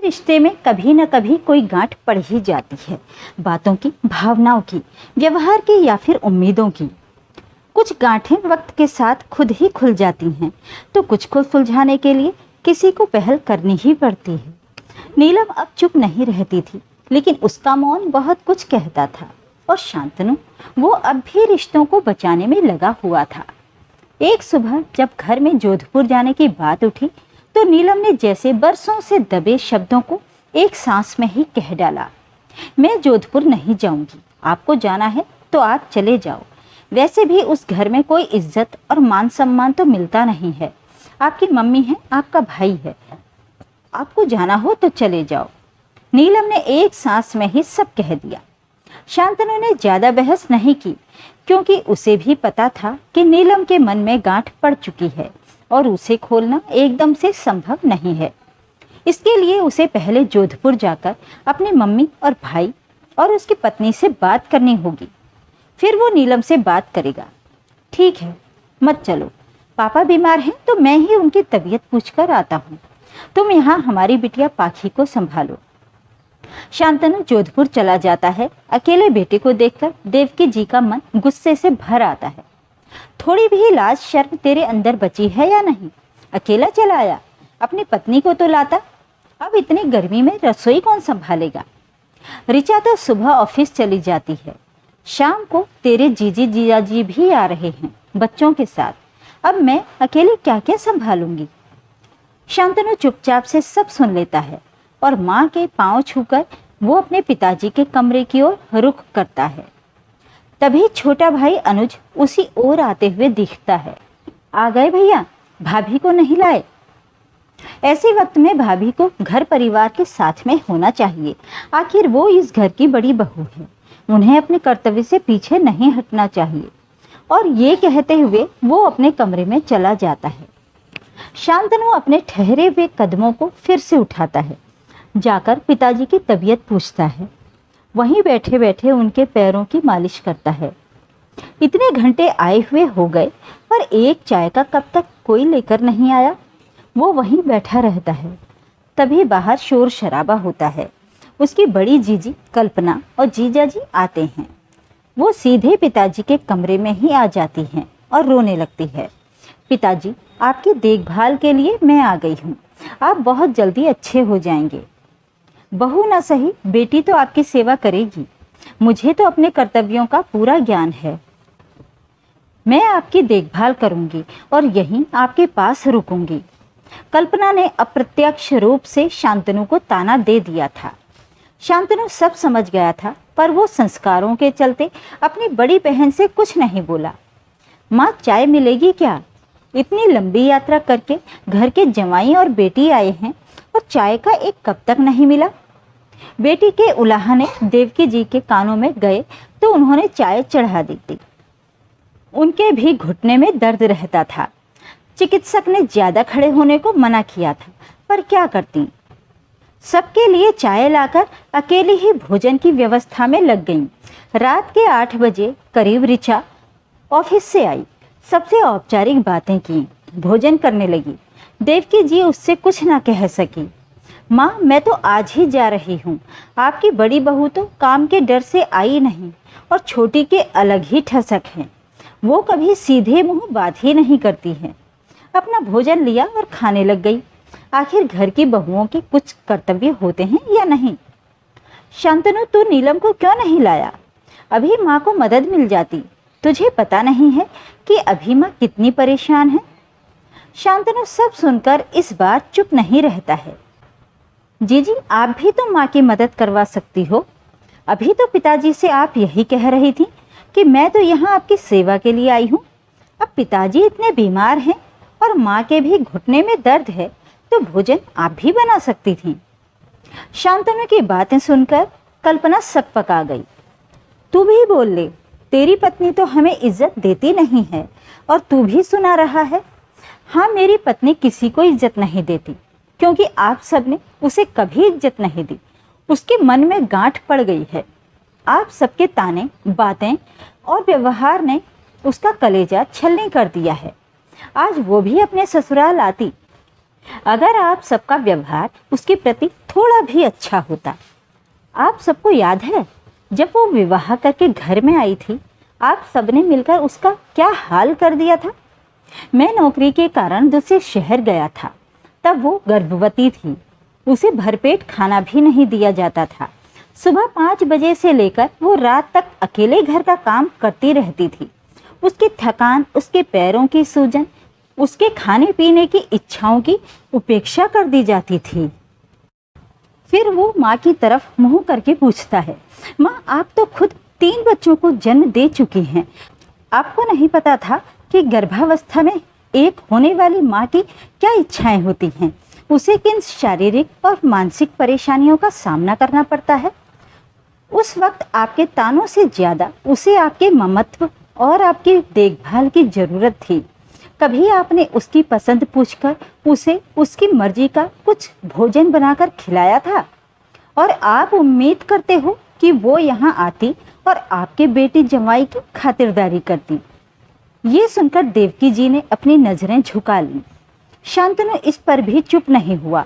रिश्ते में कभी न कभी कोई गांठ पड़ ही जाती है, बातों की, भावनाओं की, व्यवहार की या फिर उम्मीदों की। कुछ गांठें वक्त के साथ खुद ही खुल जाती हैं, तो कुछ को सुलझाने के लिए किसी को पहल करनी ही पड़ती है। नीलम अब चुप नहीं रहती थी, लेकिन उसका मौन बहुत कुछ कहता था। और शांतनु, वो अब भी रिश्तों को बचाने में लगा हुआ था। एक सुबह जब घर में जोधपुर जाने की बात उठी, तो नीलम ने जैसे बरसों से दबे शब्दों को एक सांस में ही कह डाला। मैं जोधपुर नहीं जाऊंगी, आपको जाना है तो आप चले जाओ। वैसे भी उस घर में कोई इज्जत और मान सम्मान तो मिलता नहीं है। आपकी मम्मी है, आपका भाई है, आपको जाना हो तो चले जाओ। नीलम ने एक सांस में ही सब कह दिया। शांतनु ने ज्यादा बहस नहीं की, क्योंकि उसे भी पता था कि नीलम के मन में गांठ पड़ चुकी है और उसे खोलना एकदम से संभव नहीं है। इसके लिए उसे पहले जोधपुर जाकर अपनी मम्मी और भाई और उसकी पत्नी से बात करनी होगी, फिर वो नीलम से बात करेगा। ठीक है, मत चलो, पापा बीमार हैं तो मैं ही उनकी तबीयत पूछकर आता हूँ। तुम यहाँ हमारी बिटिया पाखी को संभालो। शांतनु जोधपुर चला जाता है। अकेले बेटे को देखकर देवकी जी का मन गुस्से से भर आता है। थोड़ी भी लाज शर्म तेरे अंदर बची है या नहीं? अकेला चला आया, अपनी पत्नी को तो लाता। अब इतनी गर्मी में रसोई कौन संभालेगा? ऋचा तो सुबह ऑफिस चली जाती है, शाम को तेरे जीजी जीजाजी भी आ रहे हैं बच्चों के साथ। अब मैं अकेले क्या क्या संभालूंगी? शांतनु चुपचाप से सब सुन लेता है और माँ के पांव छूकर वो अपने पिताजी के कमरे की ओर रुख करता है। तभी छोटा भाई अनुज उसी ओर आते हुए दिखता है। आ गए भैया, भाभी को नहीं लाए? ऐसे वक्त में भाभी को घर परिवार के साथ में होना चाहिए। आखिर वो इस घर की बड़ी बहू है, उन्हें अपने कर्तव्य से पीछे नहीं हटना चाहिए। और ये कहते हुए वो अपने कमरे में चला जाता है। शांतनु अपने ठहरे हुए कदमों को फिर से उठाता है, जाकर पिताजी की तबीयत पूछता है। वहीं बैठे बैठे उनके पैरों की मालिश करता है। इतने घंटे आए हुए हो गए, पर एक चाय का कप तक कोई लेकर नहीं आया। वो वहीं बैठा रहता है। तभी बाहर शोर शराबा होता है। उसकी बड़ी जीजी कल्पना और जीजा जी आते हैं। वो सीधे पिताजी के कमरे में ही आ जाती हैं और रोने लगती है। पिताजी, आपकी देखभाल के लिए मैं आ गई हूँ, आप बहुत जल्दी अच्छे हो जाएंगे। बहू ना सही, बेटी तो आपकी सेवा करेगी। मुझे तो अपने कर्तव्यों का पूरा ज्ञान है। मैं आपकी देखभाल करूंगी और यहीं आपके पास रुकूंगी। कल्पना ने अप्रत्यक्ष रूप से शांतनु को ताना दे दिया था। शांतनु सब समझ गया था, पर वो संस्कारों के चलते अपनी बड़ी बहन से कुछ नहीं बोला। माँ, चाय मिलेगी क्या? इतनी लंबी यात्रा करके घर के जवाई और बेटी आए हैं और चाय का एक कप तक नहीं मिला। बेटी के उलाहने देवकी जी के कानों में गए तो उन्होंने चाय चढ़ा दी थी। उनके भी घुटने में दर्द रहता था। चिकित्सक ने ज्यादा खड़े होने को मना किया था, पर क्या करती। सबके लिए चाय लाकर अकेली ही भोजन की व्यवस्था में लग गईं। रात के 8 बजे करीब ऋचा ऑफिस से आई। सबसे औपचारिक बातें की, भोजन करने लगी। देवकी जी उससे कुछ ना कह सकी। माँ, मैं तो आज ही जा रही हूँ। आपकी बड़ी बहू तो काम के डर से आई नहीं, और छोटी के अलग ही ठसक हैं। वो कभी सीधे मुंह बात ही नहीं करती हैं। अपना भोजन लिया और खाने लग गई। आखिर घर की बहुओं के कुछ कर्तव्य होते हैं या नहीं? शांतनु, तू नीलम को क्यों नहीं लाया? अभी माँ को मदद मिल जाती। तुझे पता नहीं है कि अभी माँ कितनी परेशान है? शांतनु सब सुनकर इस बार चुप नहीं रहता है। जीजी, आप भी तो माँ की मदद करवा सकती हो। अभी तो पिताजी से आप यही कह रही थी कि मैं तो यहाँ आपकी सेवा के लिए आई हूँ। अब पिताजी इतने बीमार हैं और माँ के भी घुटने में दर्द है, तो भोजन आप भी बना सकती थी। शांतनु की बातें सुनकर कल्पना सकपका गई। तू भी बोल ले, तेरी पत्नी तो हमें इज्जत देती नहीं है और तू भी सुना रहा है। हाँ, मेरी पत्नी किसी को इज्जत नहीं देती, क्योंकि आप सब ने उसे कभी इज्जत नहीं दी। उसके मन में गांठ पड़ गई है। आप सबके ताने, बातें और व्यवहार ने उसका कलेजा छलनी कर दिया है। आज वो भी अपने ससुराल आती, अगर आप सबका व्यवहार उसके प्रति थोड़ा भी अच्छा होता। आप सबको याद है जब वो विवाह करके घर में आई थी, आप सबने मिलकर उसका क्या हाल कर दिया था। मैं नौकरी के कारण दूसरे शहर गया था, तब वो गर्भवती थी। उसे भरपेट खाना भी नहीं दिया जाता था। सुबह 5 बजे से लेकर वो रात तक अकेले घर का काम करती रहती थी। उसकी थकान, उसके पैरों की सूजन, उसके खाने पीने की इच्छाओं की उपेक्षा कर दी जाती थी। फिर वो माँ की तरफ मुंह करके पूछता है, माँ आप तो खुद 3 बच्चों को जन्म दे चुकी हैं। आपको नहीं पता था कि गर्भावस्था में एक होने वाली माँ की क्या इच्छाएं होती हैं, उसे किन शारीरिक और मानसिक परेशानियों का सामना करना पड़ता है। उस वक्त आपके तानों से ज़्यादा उसे आपके ममत्व और आपकी देखभाल की ज़रूरत थी। कभी आपने उसकी पसंद पूछकर उसे उसकी मर्जी का कुछ भोजन बनाकर खिलाया था? और आप उम्मीद करते हो कि वो यहाँ आती और आपके बेटी जमाई की खातिरदारी करती। ये सुनकर देवकी जी ने अपनी नज़रें झुका लीं। शांतनु इस पर भी चुप नहीं हुआ।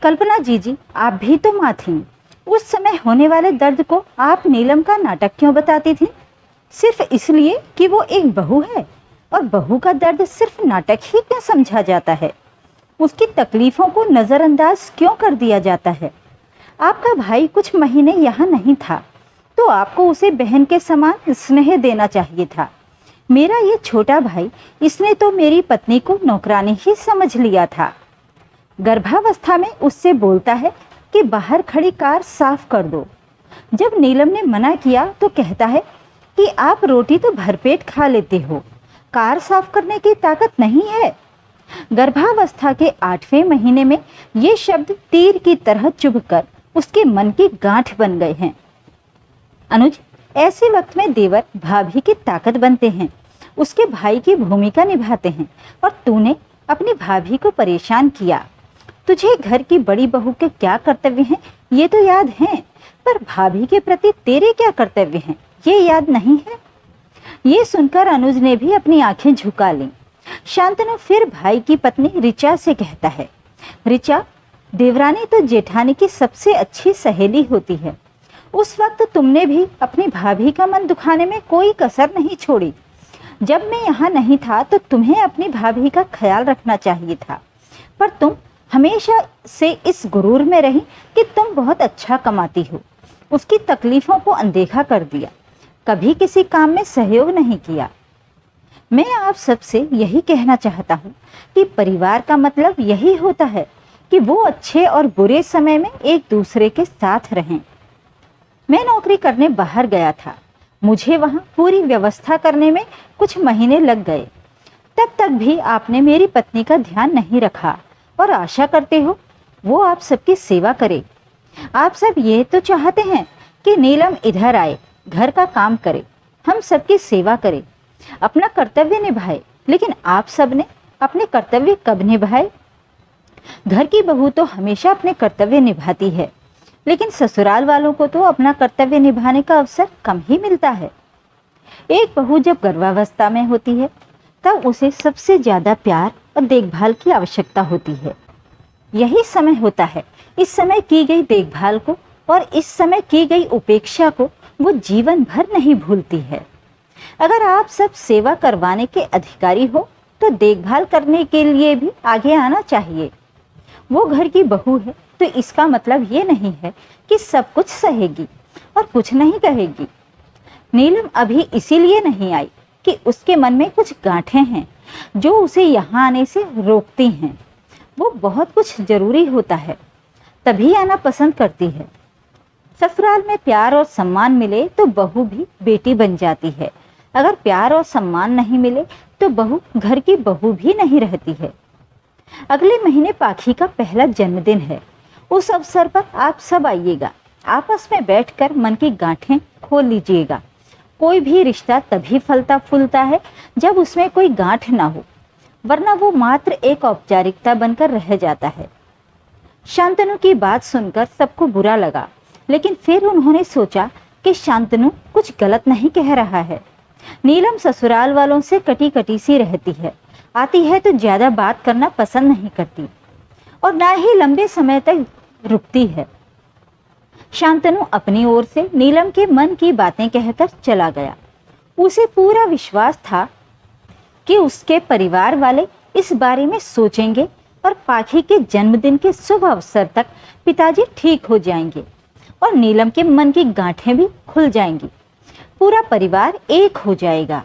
कल्पना जी, आप भी तो माँ थीं। उस समय होने वाले दर्द को आप नीलम का नाटक क्यों बताती थीं? सिर्फ इसलिए कि वो एक बहू है, और बहू का दर्द सिर्फ नाटक ही क्यों समझा जाता है? उसकी तकलीफ़ों को नज़रअंदाज क्यों कर दिया जाता है? आपका भाई कुछ महीने यहाँ नहीं था, तो आपको उसे बहन के समान स्नेह देना चाहिए था। मेरा ये छोटा भाई, इसने तो मेरी पत्नी को नौकरानी ही समझ लिया था। गर्भावस्था में उससे बोलता है कि बाहर खड़ी कार साफ कर दो। जब नीलम ने मना किया तो कहता है कि आप रोटी तो भरपेट खा लेते हो, कार साफ करने की ताकत नहीं है। गर्भावस्था के 8वें महीने में ये शब्द तीर की तरह चुभकर उसके मन की गांठ बन गए हैं। अनुज, ऐसे वक्त में देवर भाभी की ताकत बनते हैं, उसके भाई की भूमिका निभाते हैं, और तूने अपनी भाभी को परेशान किया। तुझे घर की बड़ी बहू के क्या कर्तव्य हैं ये तो याद हैं, पर भाभी के प्रति तेरे क्या कर्तव्य हैं ये याद नहीं है। ये सुनकर अनुज ने भी अपनी आंखें झुका लीं। शांतनु फिर भाई की पत्नी ऋचा से कहता है, ऋचा, देवरानी तो जेठानी की सबसे अच्छी सहेली होती है। उस वक्त तुमने भी अपनी भाभी का मन दुखाने में कोई कसर नहीं छोड़ी। जब मैं यहाँ नहीं था तो तुम्हें अपनी भाभी का ख्याल रखना चाहिए था, पर तुम हमेशा से इस गुरूर में रही कि तुम बहुत अच्छा कमाती हो। उसकी तकलीफ़ों को अनदेखा कर दिया, कभी किसी काम में सहयोग नहीं किया। मैं आप सबसे यही कहना चाहता हूँ कि परिवार का मतलब यही होता है कि वो अच्छे और बुरे समय में एक दूसरे के साथ रहें। मैं नौकरी करने बाहर गया था, मुझे वहाँ पूरी व्यवस्था करने में कुछ महीने लग गए। तब तक भी आपने मेरी पत्नी का ध्यान नहीं रखा, और आशा करते हो वो आप सबकी सेवा करे। आप सब ये तो चाहते हैं कि नीलम इधर आए, घर का काम करे, हम सबकी सेवा करे, अपना कर्तव्य निभाए। लेकिन आप सब ने अपने कर्तव्य कब निभाए? घर की बहू तो हमेशा अपने कर्तव्य निभाती है, लेकिन ससुराल वालों को तो अपना कर्तव्य निभाने का अवसर कम ही मिलता है। एक बहू जब गर्भावस्था में होती है तब उसे सबसे ज़्यादा प्यार और देखभाल की आवश्यकता होती है। यही समय होता है, इस समय की गई देखभाल को और इस समय की गई उपेक्षा को वो जीवन भर नहीं भूलती है। अगर आप सब सेवा करवाने के अधिकारी हो तो देखभाल करने के लिए भी आगे आना चाहिए। वो घर की बहू है तो इसका मतलब ये नहीं है कि सब कुछ सहेगी और कुछ नहीं कहेगी। नीलम अभी इसीलिए नहीं आई कि उसके मन में कुछ गांठें हैं जो उसे यहाँ आने से रोकती हैं। वो बहुत कुछ जरूरी होता है तभी आना पसंद करती है। ससुराल में प्यार और सम्मान मिले तो बहू भी बेटी बन जाती है। अगर प्यार और सम्मान नहीं मिले तो बहू घर की बहू भी नहीं रहती है। अगले महीने पाखी का पहला जन्मदिन है। उस अवसर पर आप सब आइएगा। आपस में बैठकर मन की गांठें खोल लीजिएगा। कोई भी रिश्ता तभी फलता फूलता है जब उसमें कोई गांठ ना हो, वरना वो मात्र एक औपचारिकता बनकर रह जाता है। शांतनु की बात सुनकर सबको बुरा लगा, लेकिन फिर उन्होंने सोचा कि शांतनु कुछ गलत नहीं कह रहा है। नीलम ससुराल वालों से कटी कटी सी रहती है, आती है तो ज़्यादा बात करना पसंद नहीं करती। और ना ही लंबे समय तक रुकती है। शांतनु अपनी ओर से नीलम के मन की बातें कहकर चला गया। उसे पूरा विश्वास था कि उसके परिवार वाले इस बारे में सोचेंगे और पाखी के जन्मदिन के शुभ अवसर तक पिताजी ठीक हो जाएंगे और नीलम के मन की गांठें भी खुल जाएंगी। पूरा परिवार एक हो जाएगा।